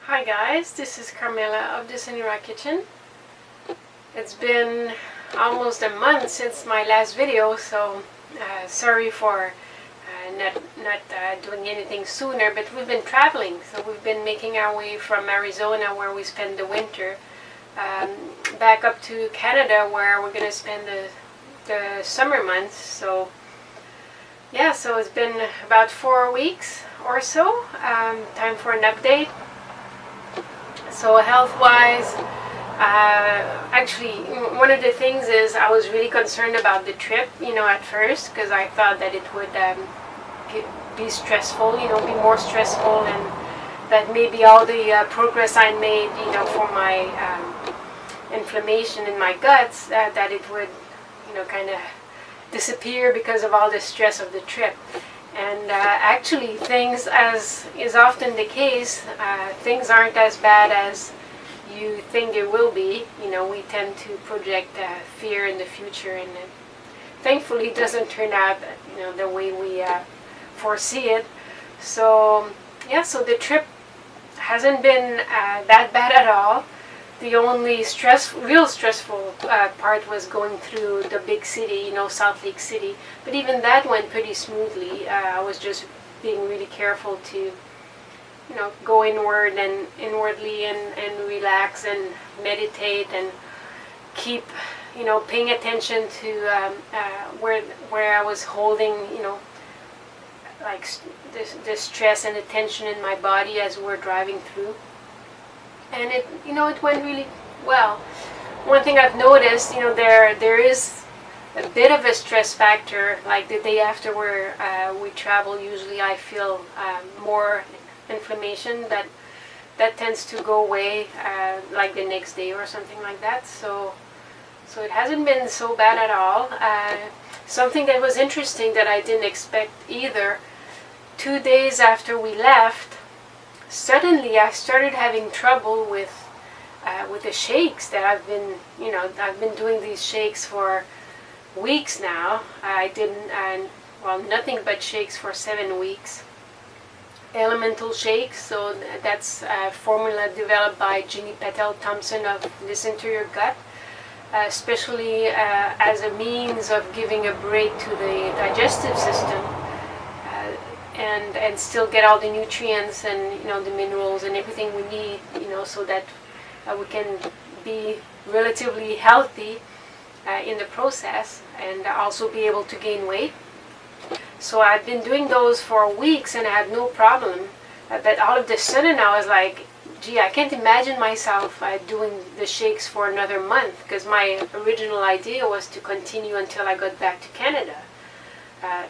Hi guys, this is Carmella of the Sonora Kitchen. It's been almost a month since my last video, so sorry for not doing anything sooner, but we've been traveling. So we've been making our way from Arizona, where we spend the winter, back up to Canada, where we're going to spend the summer months. So yeah, so it's been about 4 weeks or so. Time for an update. So health-wise, actually, one of the things is I was really concerned about the trip, at first, because I thought that it would be stressful, be more stressful, and that maybe all the progress I made, for my inflammation in my guts, that it would, kind of disappear because of all the stress of the trip. And actually, things, as is often the case, things aren't as bad as you think it will be. We tend to project fear in the future, and it thankfully doesn't turn out, the way we foresee it. So yeah, so the trip hasn't been that bad at all. The only real stressful part was going through the big city, Salt Lake City. But even that went pretty smoothly. I was just being really careful to, go inwardly and relax and meditate and keep, paying attention to where I was holding, like the stress and the tension in my body as we were driving through. And it went really well. One thing I've noticed, there is a bit of a stress factor. Like the day after we travel, usually I feel more inflammation that tends to go away, like the next day or something like that. So it hasn't been so bad at all. Something that was interesting that I didn't expect either. 2 days after we left, suddenly I started having trouble with the shakes that I've been doing these shakes for weeks now. I didn't, nothing but shakes for 7 weeks. Elemental shakes, so that's a formula developed by Ginny Patel Thompson of Listen to Your Gut, especially as a means of giving a break to the digestive system. And still get all the nutrients and the minerals and everything we need, so that we can be relatively healthy in the process, and also be able to gain weight. So I've been doing those for weeks and I had no problem. But all of a sudden I was like, gee, I can't imagine myself doing the shakes for another month, because my original idea was to continue until I got back to Canada.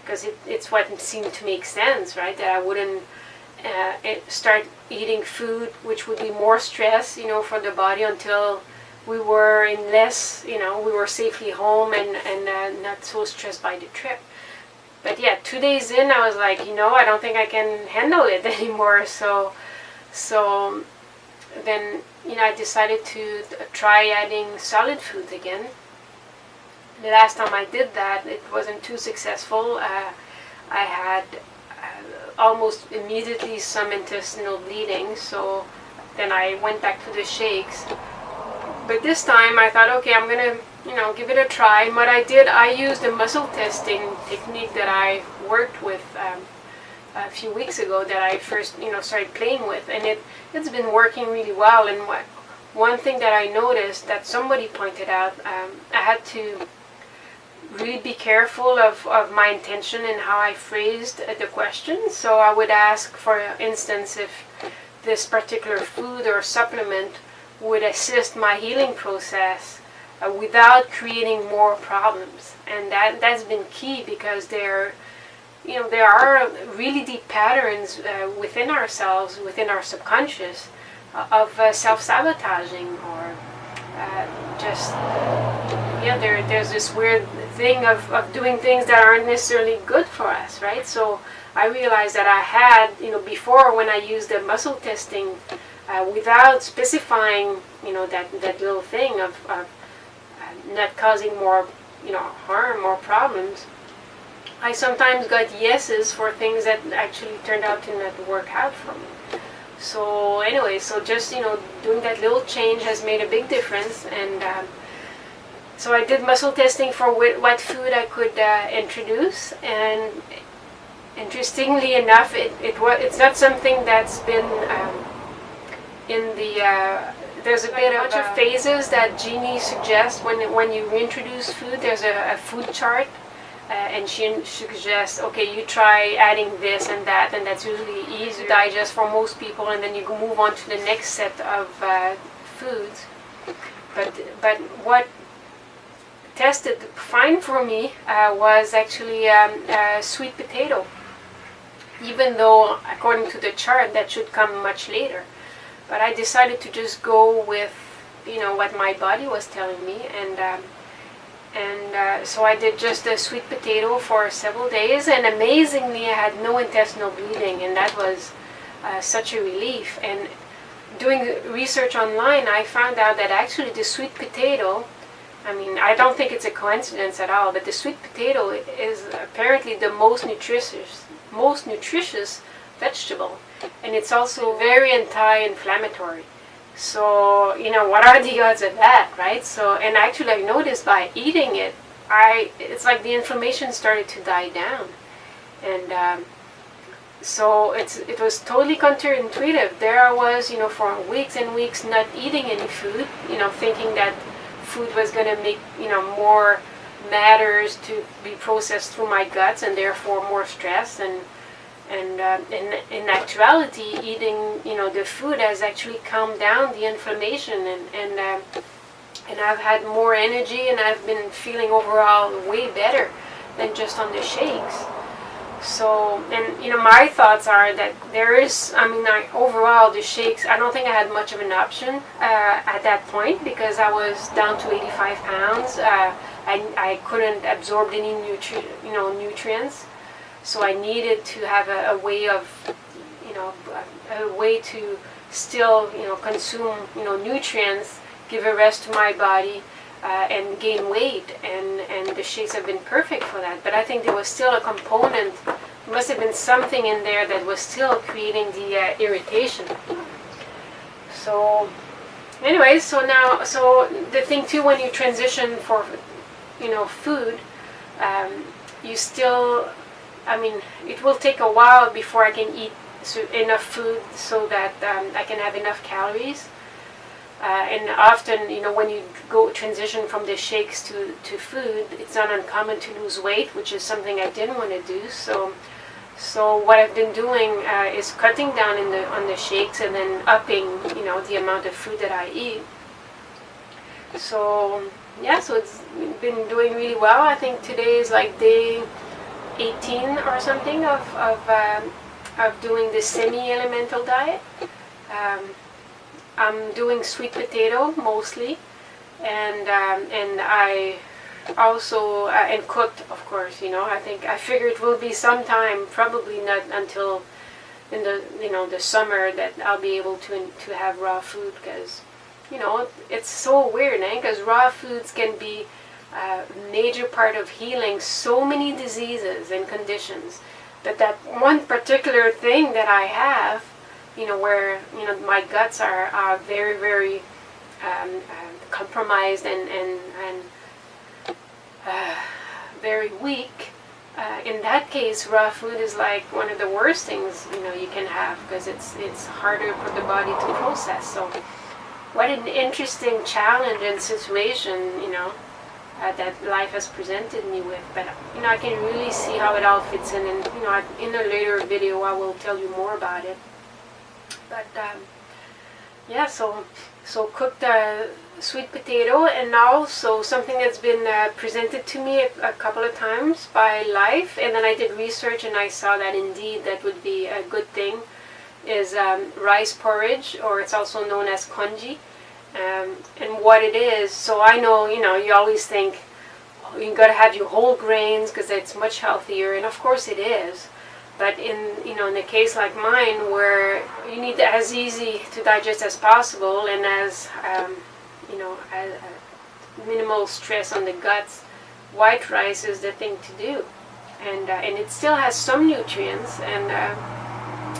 Because it's what seemed to make sense, right? That I wouldn't start eating food which would be more stress, for the body, until we were in less, we were safely home and not so stressed by the trip. But yeah, 2 days in, I was like, I don't think I can handle it anymore. So then, I decided to try adding solid foods again. The last time I did that, it wasn't too successful. I had almost immediately some intestinal bleeding, so then I went back to the shakes. But this time I thought, okay, I'm gonna, give it a try. And what I did, I used a muscle testing technique that I worked with a few weeks ago, that I first, started playing with, and it's been working really well. And one thing that I noticed that somebody pointed out, I had to really be careful of my intention and how I phrased the question. So I would ask, for instance, if this particular food or supplement would assist my healing process without creating more problems. And that's been key, because there are really deep patterns within ourselves, within our subconscious, of self-sabotaging, or there's this weird thing of doing things that aren't necessarily good for us, right? So I realized that I had, before, when I used the muscle testing, without specifying, that little thing of not causing more, harm or problems, I sometimes got yeses for things that actually turned out to not work out for me. So anyway, so just doing that little change has made a big difference. And so I did muscle testing for what food I could introduce, and interestingly enough, it's not something that's been in the there's a bit of phases that Jeannie suggests when you reintroduce food. There's a food chart, and she suggests, okay, you try adding this and that, and that's usually easy to digest for most people, and then you move on to the next set of foods. But what tested fine for me was actually sweet potato, even though according to the chart that should come much later. But I decided to just go with what my body was telling me, and so I did just a sweet potato for several days, and amazingly I had no intestinal bleeding, and that was such a relief. And doing research online, I found out that actually the sweet potato, I mean, I don't think it's a coincidence at all, but the sweet potato is apparently the most nutritious vegetable, and it's also very anti-inflammatory. So what are the odds of that, right? So, and actually I noticed by eating it, it's like the inflammation started to die down, and so it was totally counterintuitive. There I was, for weeks and weeks not eating any food, thinking that food was going to make more matters to be processed through my guts, and therefore more stress. And in actuality, eating the food has actually calmed down the inflammation, and I've had more energy, and I've been feeling overall way better than just on the shakes. So, and my thoughts are that overall the shakes, I don't think I had much of an option at that point, because I was down to 85 pounds. I couldn't absorb any nutrients. So I needed to have a way of, a way to still, consume, nutrients, give a rest to my body, and gain weight. And the shakes have been perfect for that. But I think there was still a component, there must have been something in there that was still creating the irritation. So anyway, so the thing too, when you transition for, food, you still, it will take a while before I can eat enough food so that I can have enough calories. And often, when you go transition from the shakes to food, it's not uncommon to lose weight, which is something I didn't want to do. So what I've been doing is cutting down on the shakes, and then upping, the amount of food that I eat. So yeah, so it's been doing really well. I think today is like day 18 or something of doing the semi-elemental diet. I'm doing sweet potato mostly, and I also and cooked, of course. I figure it will be sometime, probably not until in the summer, that I'll be able to have raw food, because it's so weird, because raw foods can be a major part of healing so many diseases and conditions. But that one particular thing that I have, where my guts are very, very compromised and very weak. In that case, raw food is like one of the worst things you can have, because it's harder for the body to process. So what an interesting challenge and situation that life has presented me with. But I can really see how it all fits in, and in a later video I will tell you more about it. But yeah, so cooked sweet potato, and also something that's been presented to me a couple of times by Life, and then I did research and I saw that indeed that would be a good thing, is rice porridge, or it's also known as congee. And what it is, so I know, you always think, oh, you got to have your whole grains because it's much healthier, and of course it is. But in a case like mine, where you need it as easy to digest as possible, and as minimal stress on the guts, white rice is the thing to do. And it still has some nutrients, and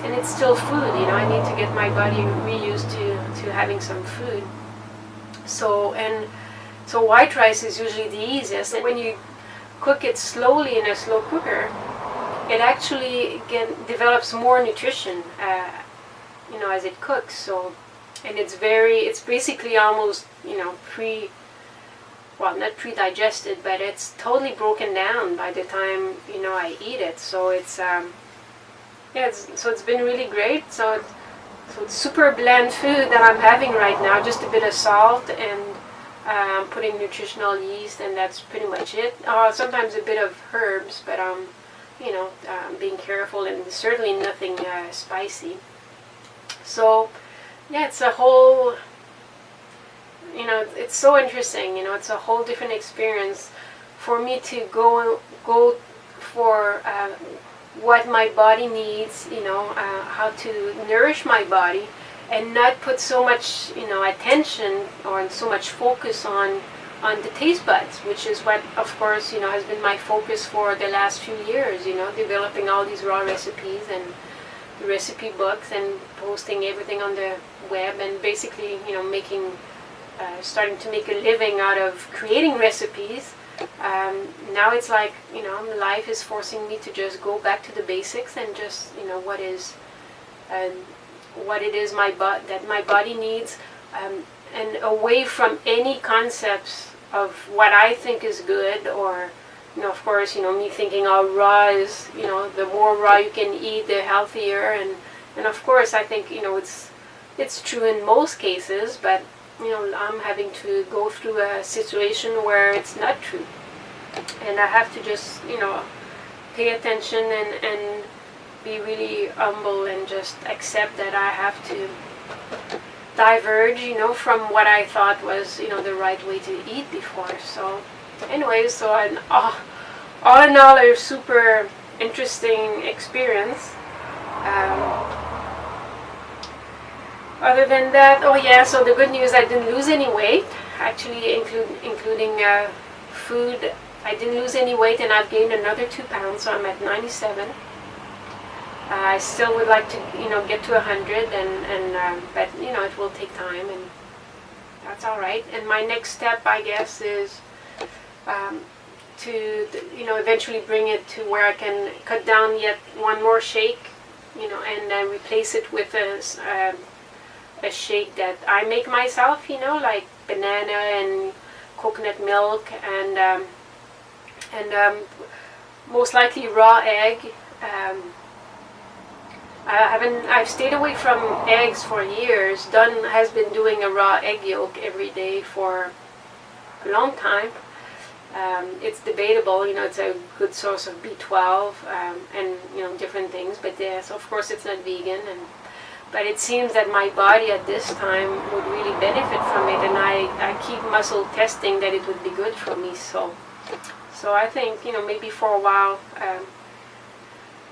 and it's still food. You know, I need to get my body reused to having some food. So white rice is usually the easiest. And when you cook it slowly in a slow cooker, it actually develops more nutrition, you know, as it cooks. So, and it's basically almost, you know, not pre-digested, but it's totally broken down by the time, you know, I eat it. So it's it's been really great. So it's super bland food that I'm having right now. Just a bit of salt and putting nutritional yeast, and that's pretty much it. Sometimes a bit of herbs, but you know, being careful, and certainly nothing spicy. So yeah, it's a whole, you know, it's so interesting. You know, it's a whole different experience for me to go for what my body needs, you know, how to nourish my body, and not put so much, you know, attention or so much focus on the taste buds, which is what, of course, you know, has been my focus for the last few years. You know, developing all these raw recipes and the recipe books and posting everything on the web, and basically, you know, starting to make a living out of creating recipes. Now it's like, you know, life is forcing me to just go back to the basics and just, you know, what it is that my body needs, and away from any concepts of what I think is good, or, you know, of course, you know, me thinking, oh, raw is, you know, the more raw you can eat, the healthier, and of course, I think, you know, it's true in most cases, but, you know, I'm having to go through a situation where it's not true, and I have to just, you know, pay attention and be really humble and just accept that I have to diverge, you know, from what I thought was, you know, the right way to eat before. So anyways, so all in all, a super interesting experience. Other than that, oh yeah, so the good news, I didn't lose any weight, actually, including food. I didn't lose any weight, and I've gained another 2 pounds, so I'm at 97. I still would like to, you know, get to 100, but, you know, it will take time, and that's all right. And my next step, I guess, is to, you know, eventually bring it to where I can cut down yet one more shake, you know, and replace it with a shake that I make myself, you know, like banana and coconut milk, and most likely raw egg. I've stayed away from eggs for years. Don has been doing a raw egg yolk every day for a long time. It's debatable, you know, it's a good source of B12, and, you know, different things, but yes, of course it's not vegan, but it seems that my body at this time would really benefit from it, and I keep muscle testing that it would be good for me, so I think, you know, maybe for a while,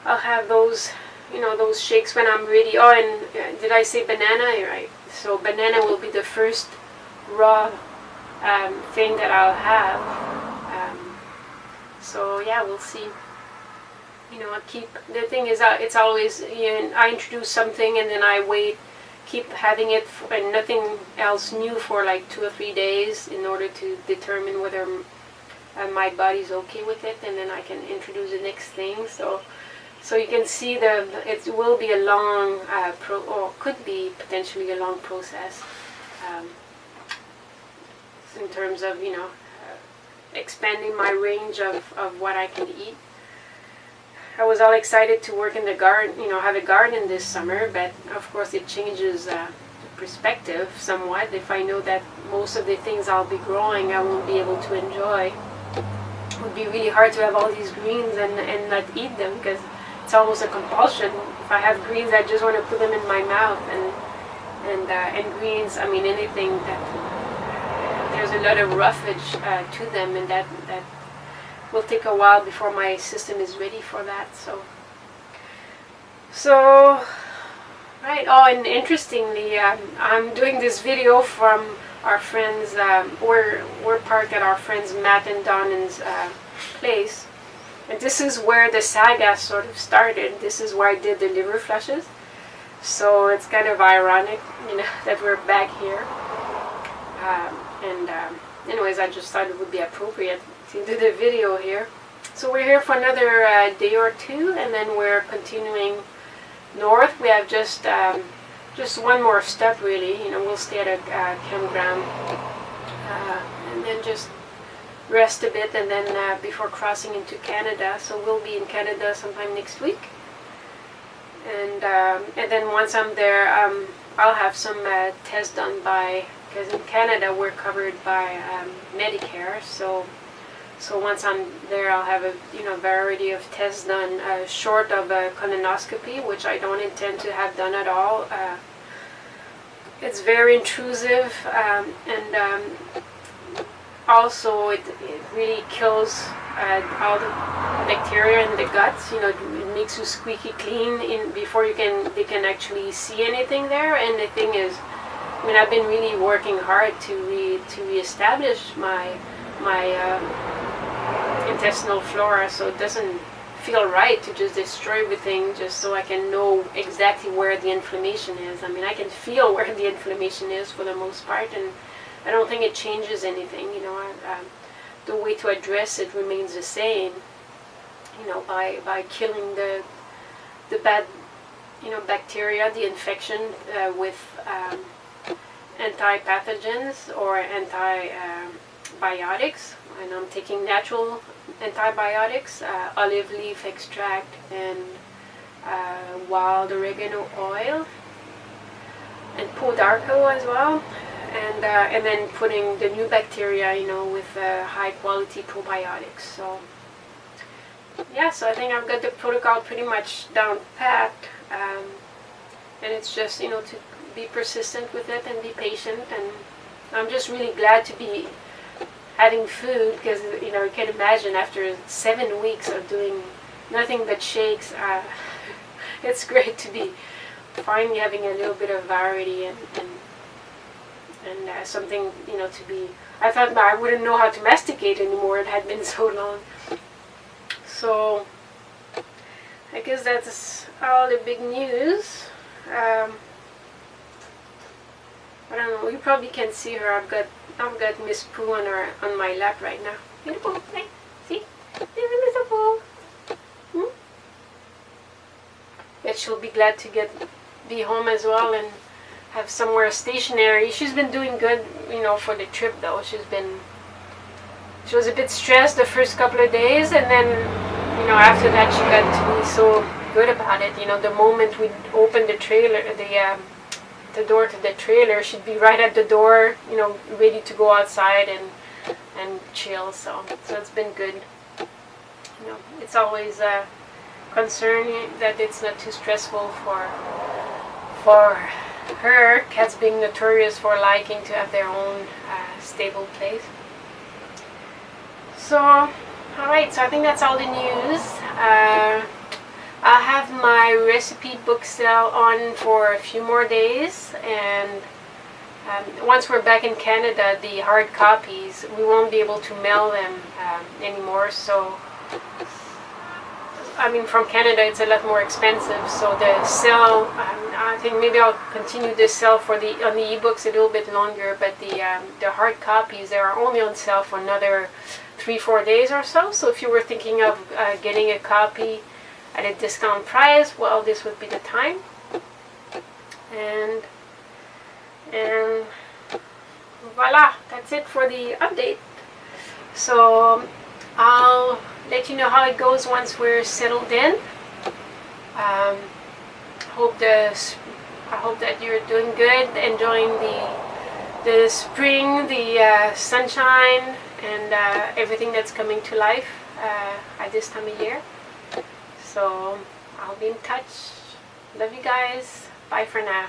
I'll have those, you know, those shakes when I'm ready. Oh, and did I say banana? You're right. So banana will be the first raw thing that I'll have. So yeah, we'll see. You know, the thing is, it's always, you know, I introduce something and then I keep having it and nothing else new for like 2 or 3 days in order to determine whether my body's okay with it, and then I can introduce the next thing. So you can see it will be a long, or could be potentially a long process in terms of, you know, expanding my range of what I can eat. I was all excited to work in the garden, you know, have a garden this summer, but of course it changes the perspective somewhat if I know that most of the things I'll be growing I won't be able to enjoy. It would be really hard to have all these greens and not eat them, because it's almost a compulsion. If I have greens, I just want to put them in my mouth, and greens, I mean, anything that there's a lot of roughage to them, and that will take a while before my system is ready for that. So right. Oh, and interestingly, I'm doing this video from our friends. We're parked at our friends Matt and Donan's place. And this is where the saga sort of started. This is where I did the liver flushes. So it's kind of ironic, you know, that we're back here. Anyways, I just thought it would be appropriate to do the video here. So we're here for another day or two, and then we're continuing north. We have just one more stop, really. You know, we'll stay at a campground, and then just rest a bit, and then before crossing into Canada. So we'll be in Canada sometime next week, and then once I'm there, I'll have some tests done by, because in Canada we're covered by Medicare. So once I'm there, I'll have a variety of tests done, short of a colonoscopy, which I don't intend to have done at all. It's very intrusive, and also it really kills all the bacteria in the guts. You know, it makes you squeaky clean before they can actually see anything there. And the thing is, I mean, I've been really working hard to reestablish my intestinal flora, so it doesn't feel right to just destroy everything just so I can know exactly where the inflammation is. I mean, I can feel where the inflammation is for the most part, and I don't think it changes anything. You know, the way to address it remains the same. You know, by killing the bad, bacteria, the infection with anti-pathogens or antibiotics. And I'm taking natural antibiotics, olive leaf extract, and wild oregano oil, and podarco as well, and then putting the new bacteria, with high quality probiotics. So yeah, so I think I've got the protocol pretty much down pat, and it's just to be persistent with it and be patient. And I'm just really glad to be having food, because you can imagine after 7 weeks of doing nothing but shakes, it's great to be finally having a little bit of variety and something to be. I thought I wouldn't know how to masticate anymore. It had been so long. So I guess that's all the big news. I don't know. You probably can't see her. I've got Miss Pooh on my lap right now. Little Pooh, hey, see? There's a Miss Pooh. Bet she'll be glad to be home as well and have somewhere stationary. She's been doing good, for the trip though. She was a bit stressed the first couple of days, and then, after that she got to be so good about it. The moment we opened the trailer, the door to the trailer, she'd be right at the door, ready to go outside and chill. So it's been good. It's always a concern that it's not too stressful for her. Cats being notorious for liking to have their own stable place. So, alright, so I think that's all the news. I'll have my recipe book sale on for a few more days, and once we're back in Canada, the hard copies, we won't be able to mail them anymore. So, I mean, from Canada it's a lot more expensive, so the sale, I think maybe I'll continue this sale on the ebooks a little bit longer, but the hard copies, they are only on sale for another 3-4 days or so. So if you were thinking of getting a copy at a discount price, well, this would be the time. And voila, that's it for the update. So I'll let you know how it goes once we're settled in. I hope that you're doing good, enjoying the spring, the sunshine, and everything that's coming to life at this time of year. So I'll be in touch. Love you guys. Bye for now.